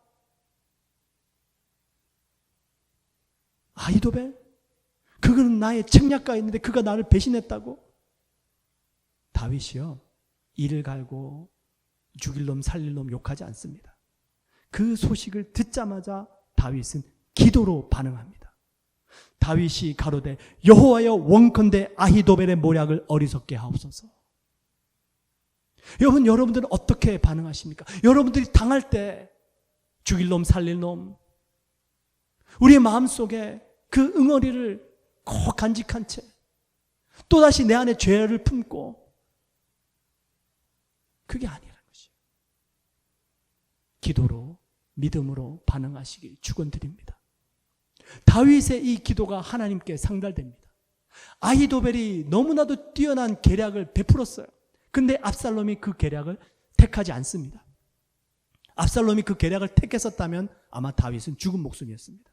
아히도벨? 그는 나의 책략가에 있는데 그가 나를 배신했다고? 다윗이요, 이를 갈고 죽일 놈 살릴 놈 욕하지 않습니다. 그 소식을 듣자마자 다윗은 기도로 반응합니다. 다윗이 가로되 여호와여 원컨대 아히도벨의 모략을 어리석게 하옵소서. 여러분들은 어떻게 반응하십니까? 여러분들이 당할 때 죽일 놈 살릴 놈, 우리의 마음속에 그 응어리를 꼭 간직한 채 또다시 내 안에 죄를 품고 그게 아니라는 것이에요. 기도로, 믿음으로 반응하시길 축원드립니다. 다윗의 이 기도가 하나님께 상달됩니다. 아히도벨이 너무나도 뛰어난 계략을 베풀었어요. 근데 압살롬이 그 계략을 택하지 않습니다. 압살롬이 그 계략을 택했었다면 아마 다윗은 죽은 목숨이었습니다.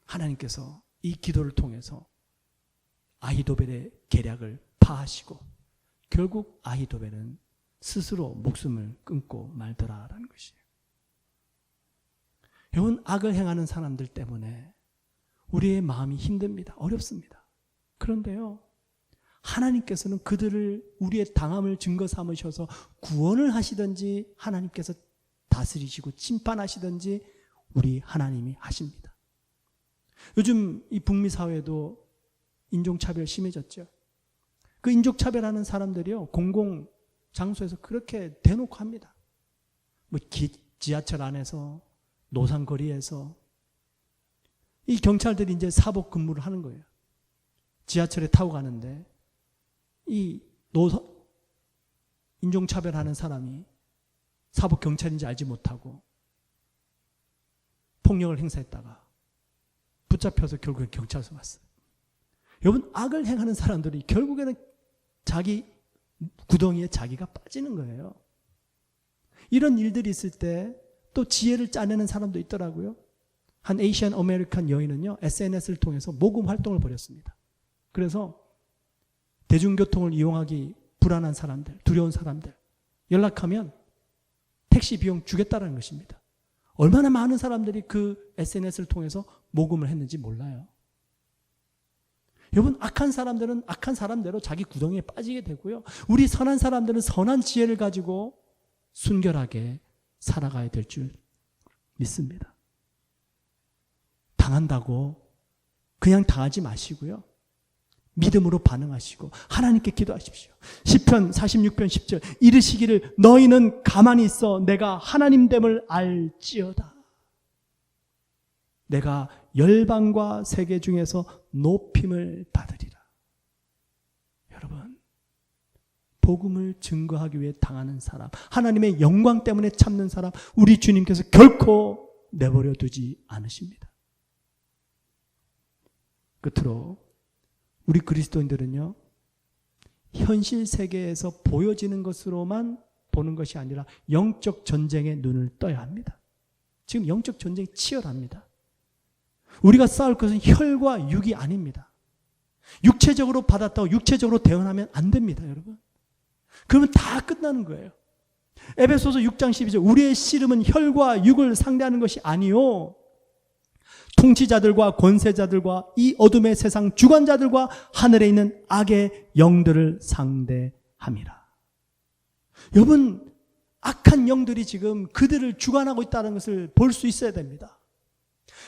하나님께서 이 기도를 통해서 아히도벨의 계략을 파하시고 결국 아히도벨은 스스로 목숨을 끊고 말더라라는 것이에요. 여러분, 악을 행하는 사람들 때문에 우리의 마음이 힘듭니다. 어렵습니다. 그런데요, 하나님께서는 그들을 우리의 당함을 증거 삼으셔서 구원을 하시든지 하나님께서 다스리시고 심판하시든지 우리 하나님이 하십니다. 요즘 이 북미 사회도 인종차별 심해졌죠. 그 인종차별하는 사람들이요, 공공 장소에서 그렇게 대놓고 합니다. 뭐 지하철 안에서, 노상거리에서. 이 경찰들이 이제 사복 근무를 하는 거예요. 지하철에 타고 가는데 이 인종차별하는 사람이 사복 경찰인지 알지 못하고 폭력을 행사했다가 붙잡혀서 결국에 경찰서 갔어요. 여러분, 악을 행하는 사람들이 결국에는 자기 구덩이에 자기가 빠지는 거예요. 이런 일들이 있을 때 또 지혜를 짜내는 사람도 있더라고요. 한 에이시안 아메리칸 여인은요, SNS를 통해서 모금 활동을 벌였습니다. 그래서 대중교통을 이용하기 불안한 사람들, 두려운 사람들 연락하면 택시 비용 주겠다는 것입니다. 얼마나 많은 사람들이 그 SNS를 통해서 모금을 했는지 몰라요. 여러분, 악한 사람들은 악한 사람대로 자기 구덩이에 빠지게 되고요, 우리 선한 사람들은 선한 지혜를 가지고 순결하게 살아가야 될 줄 믿습니다. 당한다고 그냥 당하지 마시고요, 믿음으로 반응하시고 하나님께 기도하십시오. 시편 46편 10절 이르시기를 너희는 가만히 있어 내가 하나님됨을 알지어다. 내가 열방과 세계 중에서 높임을 받으리라. 여러분, 복음을 증거하기 위해 당하는 사람, 하나님의 영광 때문에 참는 사람, 우리 주님께서 결코 내버려 두지 않으십니다. 끝으로 우리 그리스도인들은요, 현실 세계에서 보여지는 것으로만 보는 것이 아니라 영적 전쟁에 눈을 떠야 합니다. 지금 영적 전쟁이 치열합니다. 우리가 싸울 것은 혈과 육이 아닙니다. 육체적으로 받았다고 육체적으로 대응하면 안 됩니다, 여러분. 그러면 다 끝나는 거예요. 에베소서 6장 12절 우리의 씨름은 혈과 육을 상대하는 것이 아니요 통치자들과 권세자들과 이 어둠의 세상 주관자들과 하늘에 있는 악의 영들을 상대함이라. 여러분, 악한 영들이 지금 그들을 주관하고 있다는 것을 볼 수 있어야 됩니다.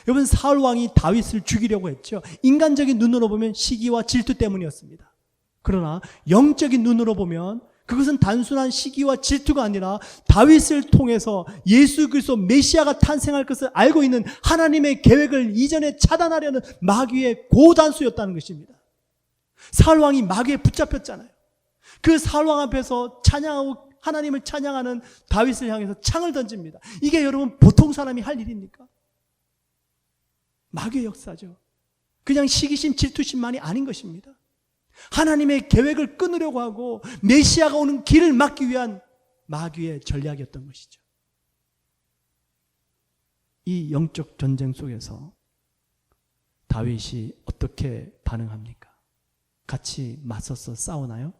여러분, 사울 왕이 다윗을 죽이려고 했죠. 인간적인 눈으로 보면 시기와 질투 때문이었습니다. 그러나 영적인 눈으로 보면 그것은 단순한 시기와 질투가 아니라 다윗을 통해서 예수 그리스도 메시아가 탄생할 것을 알고 있는 하나님의 계획을 이전에 차단하려는 마귀의 고단수였다는 것입니다. 사울 왕이 마귀에 붙잡혔잖아요. 그 사울 왕 앞에서 찬양하고 하나님을 찬양하는 다윗을 향해서 창을 던집니다. 이게 여러분 보통 사람이 할 일입니까? 마귀의 역사죠. 그냥 시기심, 질투심만이 아닌 것입니다. 하나님의 계획을 끊으려고 하고 메시아가 오는 길을 막기 위한 마귀의 전략이었던 것이죠. 이 영적 전쟁 속에서 다윗이 어떻게 반응합니까? 같이 맞서서 싸우나요?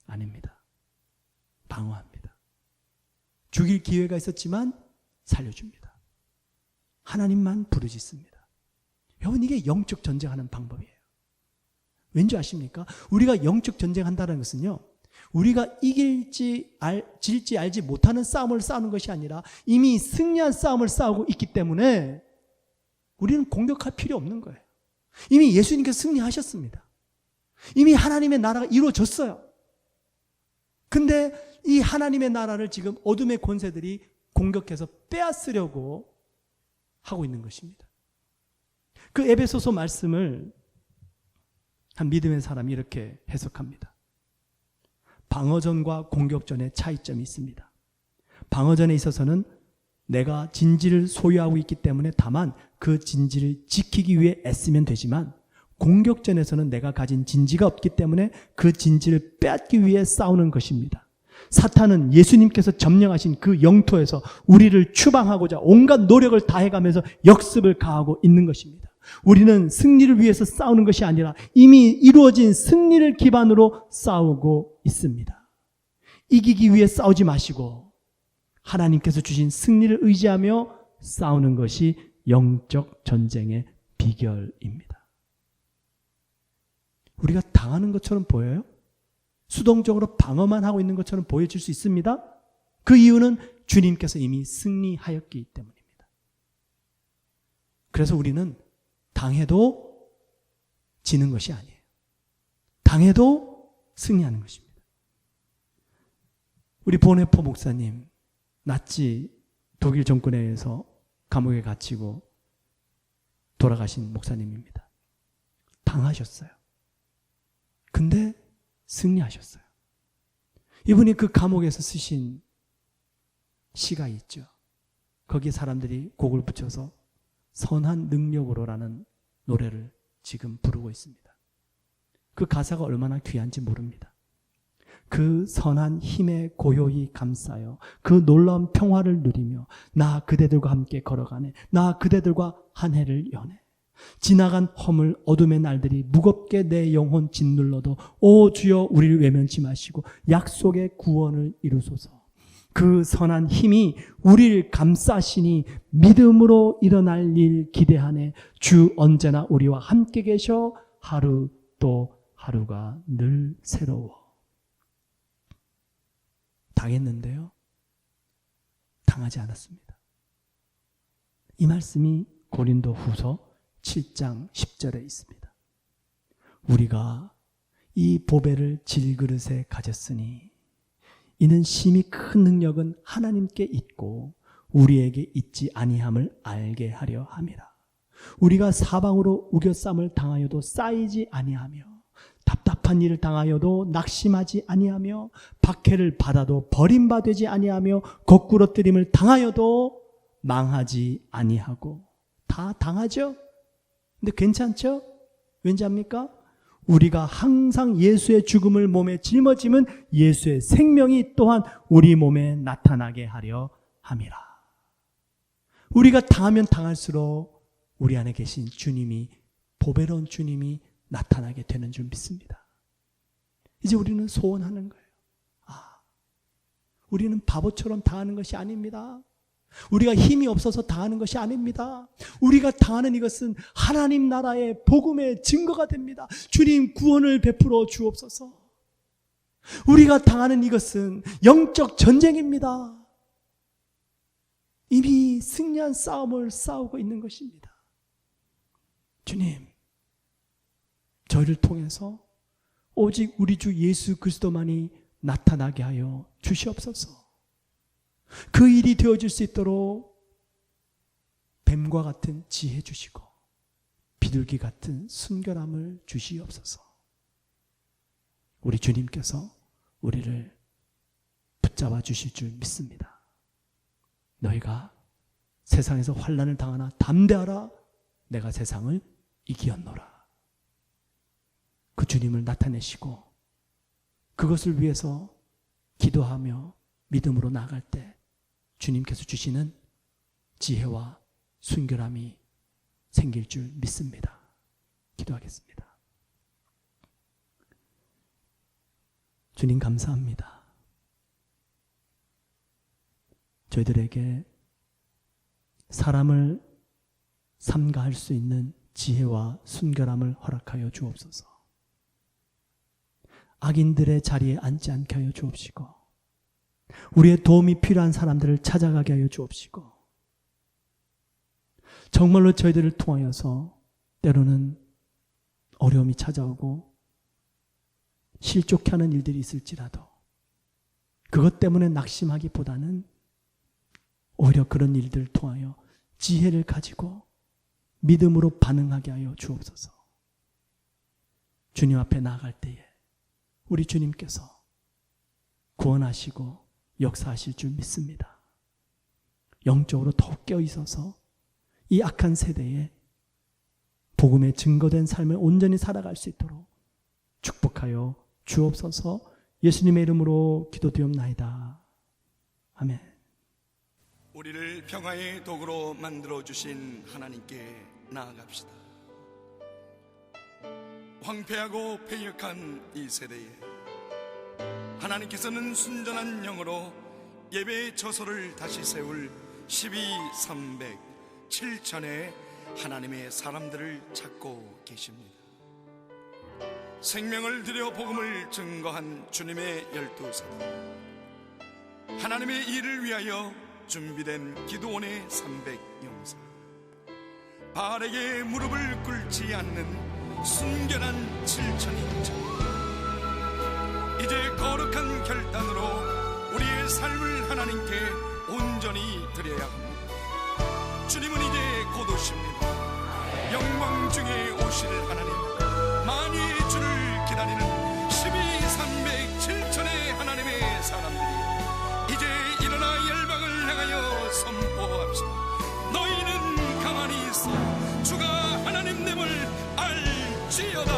아닙니다. 방어합니다. 죽일 기회가 있었지만 살려줍니다. 하나님만 부르짖습니다. 여러분, 이게 영적 전쟁하는 방법이에요. 왠지 아십니까? 우리가 영적 전쟁한다는 것은요, 우리가 질지 알지 못하는 싸움을 싸우는 것이 아니라 이미 승리한 싸움을 싸우고 있기 때문에 우리는 공격할 필요 없는 거예요. 이미 예수님께서 승리하셨습니다. 이미 하나님의 나라가 이루어졌어요. 근데 이 하나님의 나라를 지금 어둠의 권세들이 공격해서 빼앗으려고 하고 있는 것입니다. 그 에베소서 말씀을 한 믿음의 사람이 이렇게 해석합니다. 방어전과 공격전의 차이점이 있습니다. 방어전에 있어서는 내가 진지를 소유하고 있기 때문에 다만 그 진지를 지키기 위해 애쓰면 되지만, 공격전에서는 내가 가진 진지가 없기 때문에 그 진지를 빼앗기 위해 싸우는 것입니다. 사탄은 예수님께서 점령하신 그 영토에서 우리를 추방하고자 온갖 노력을 다해가면서 역습을 가하고 있는 것입니다. 우리는 승리를 위해서 싸우는 것이 아니라 이미 이루어진 승리를 기반으로 싸우고 있습니다. 이기기 위해 싸우지 마시고 하나님께서 주신 승리를 의지하며 싸우는 것이 영적 전쟁의 비결입니다. 우리가 당하는 것처럼 보여요? 수동적으로 방어만 하고 있는 것처럼 보여질 수 있습니다. 그 이유는 주님께서 이미 승리하였기 때문입니다. 그래서 우리는 당해도 지는 것이 아니에요. 당해도 승리하는 것입니다. 우리 보네포 목사님, 나치 독일 정권에 의해서 감옥에 갇히고 돌아가신 목사님입니다. 당하셨어요. 근데 승리하셨어요. 이분이 그 감옥에서 쓰신 시가 있죠. 거기에 사람들이 곡을 붙여서 선한 능력으로라는 노래를 지금 부르고 있습니다. 그 가사가 얼마나 귀한지 모릅니다. 그 선한 힘에 고요히 감싸여 그 놀라운 평화를 누리며 나 그대들과 함께 걸어가네. 나 그대들과 한 해를 여네. 지나간 허물 어둠의 날들이 무겁게 내 영혼 짓눌러도 오 주여 우리를 외면치 마시고 약속의 구원을 이루소서. 그 선한 힘이 우리를 감싸시니 믿음으로 일어날 일 기대하네. 주 언제나 우리와 함께 계셔 하루 또 하루가 늘 새로워. 당했는데요, 당하지 않았습니다. 이 말씀이 고린도 후서 7장 10절에 있습니다. 우리가 이 보배를 질그릇에 가졌으니 이는 심히 큰 능력은 하나님께 있고 우리에게 있지 아니함을 알게 하려 함이라. 우리가 사방으로 우겨쌈을 당하여도 쌓이지 아니하며 답답한 일을 당하여도 낙심하지 아니하며 박해를 받아도 버림받지 아니하며 거꾸러뜨림을 당하여도 망하지 아니하고. 다 당하죠? 근데 괜찮죠? 왠지 압니까? 우리가 항상 예수의 죽음을 몸에 짊어지면 예수의 생명이 또한 우리 몸에 나타나게 하려 함이라. 우리가 당하면 당할수록 우리 안에 계신 주님이, 보배로운 주님이 나타나게 되는 줄 믿습니다. 이제 우리는 소원하는 거예요. 우리는 바보처럼 당하는 것이 아닙니다. 우리가 힘이 없어서 당하는 것이 아닙니다. 우리가 당하는 이것은 하나님 나라의 복음의 증거가 됩니다. 주님 구원을 베풀어 주옵소서. 우리가 당하는 이것은 영적 전쟁입니다. 이미 승리한 싸움을 싸우고 있는 것입니다. 주님, 저희를 통해서 오직 우리 주 예수 그리스도만이 나타나게 하여 주시옵소서. 그 일이 되어질 수 있도록 뱀과 같은 지혜 주시고 비둘기 같은 순결함을 주시옵소서. 우리 주님께서 우리를 붙잡아 주실 줄 믿습니다. 너희가 세상에서 환난을 당하나 담대하라. 내가 세상을 이기었노라. 그 주님을 나타내시고 그것을 위해서 기도하며 믿음으로 나아갈 때 주님께서 주시는 지혜와 순결함이 생길 줄 믿습니다. 기도하겠습니다. 주님 감사합니다. 저희들에게 사람을 삼가할 수 있는 지혜와 순결함을 허락하여 주옵소서. 악인들의 자리에 앉지 않게 하여 주옵시고 우리의 도움이 필요한 사람들을 찾아가게 하여 주옵시고 정말로 저희들을 통하여서 때로는 어려움이 찾아오고 실족해 하는 일들이 있을지라도 그것 때문에 낙심하기보다는 오히려 그런 일들을 통하여 지혜를 가지고 믿음으로 반응하게 하여 주옵소서. 주님 앞에 나아갈 때에 우리 주님께서 구원하시고 역사하실 줄 믿습니다. 영적으로 더욱 깨어 있어서 이 악한 세대에 복음의 증거된 삶을 온전히 살아갈 수 있도록 축복하여 주옵소서. 예수님의 이름으로 기도드리옵나이다. 아멘. 우리를 평화의 도구로 만들어 주신 하나님께 나아갑시다. 황폐하고 패역한 이 세대에 하나님께서는 순전한 영으로 예배의 처소를 다시 세울 12,300 7천의 하나님의 사람들을 찾고 계십니다. 생명을 들여 복음을 증거한 주님의 12사도, 하나님의 일을 위하여 준비된 기도원의 300용사, 바알에게 무릎을 꿇지 않는 순결한 7천인자, 이제 거룩한 결단으로 우리의 삶을 하나님께 온전히 드려야 합니다. 주님은 이제 곧 오십니다. 영광 중에 오실 하나님, 만유의 주를 기다리는 12,300 7천의 하나님의 사람들이 이제 일어나 열방을 향하여 선포합시다. 너희는 가만히 있어 주가 하나님됨을 알지어다.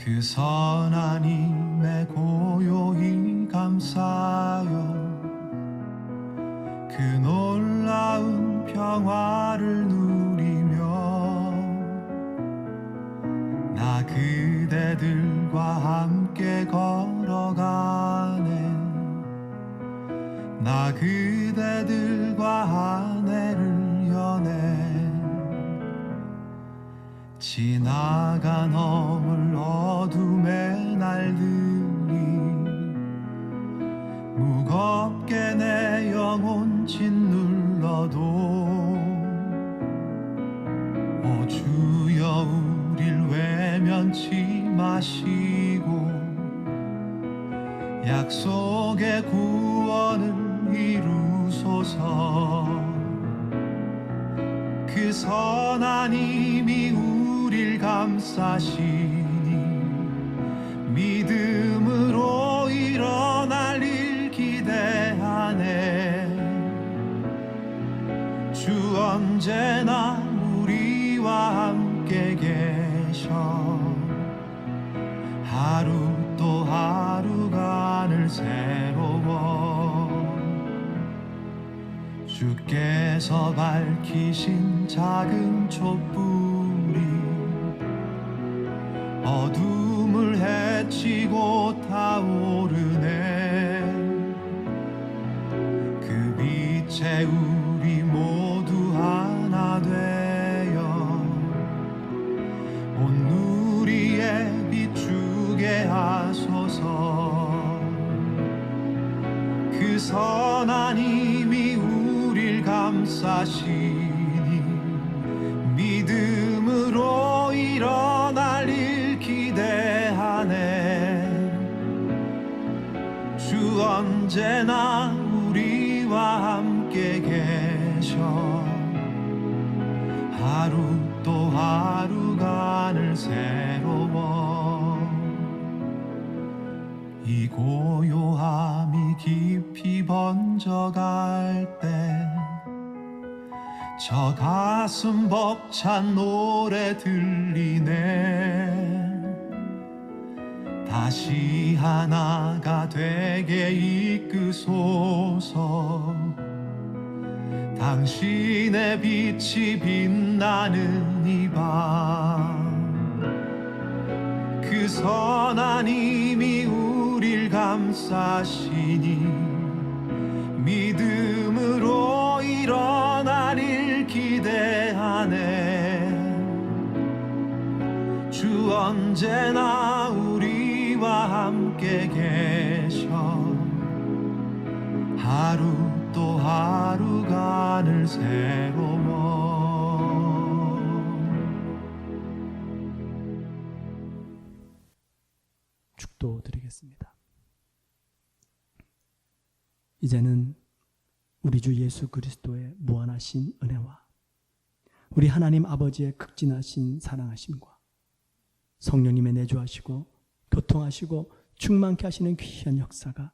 그 선하님의 고요히 감사여 그 놀라운 평화를 누리며 나 그대들과 함께 걸어가네. 나 그대들과 아내를 여네. 지나가 넘을 어둠의 날들이 무겁게 내 영혼 짓눌러도 오 주여 우릴 외면치 마시고 약속의 구원은 이루소서. 그 선한 힘이 우릴 감싸시니 믿음으로 일어날 일 기대하네. 주 언제나 우리와 함께 계셔. 하루 또 하루가 늘 새로워. 주께서 밝히신 작은 촛불이 어둠을 헤치고 타오르네. 그 빛에 우리 모두 하나 되어 온 누리에 비추게 하소서. 그 선한 힘이 우릴 감싸시니 믿음으로 일어날 일 기대하네. 주 언제나 우리와 함께 계셔. 하루 또 하루가 늘 새로워. 이 고요함이 깊이 번져갈 때 저 가슴 벅찬 노래 들리네. 다시 하나가 되게 이끄소서. 당신의 빛이 빛나는 이 밤. 그 선한 힘이 우릴 감싸시니 믿음으로 일어날 일 기대하네. 주 언제나 우리와 함께 계셔. 하루 또 하루가 늘 새로워. 축도드리겠습니다. 이제는 우리 주 예수 그리스도의 무한하신 은혜와 우리 하나님 아버지의 극진하신 사랑하심과 성령님의 내주하시고 교통하시고 충만케 하시는 귀한 역사가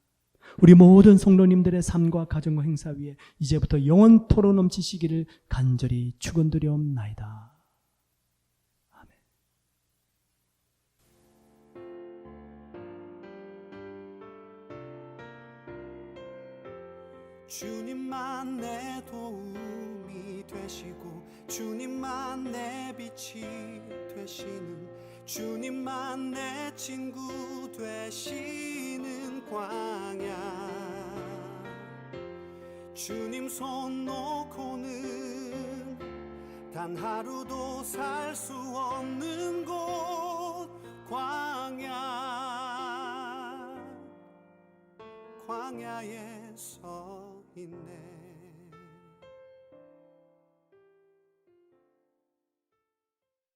우리 모든 성도님들의 삶과 가정과 행사 위에 이제부터 영원토록 넘치시기를 간절히 축원드리옵나이다. 아멘. 주님만 내 도움이 되시고 주님만 내 빛이 되시는 주님만 내 친구 되시는 광야. 주님 손 놓고는 단 하루도 살 수 없는 곳 광야. 광야에 서 있네.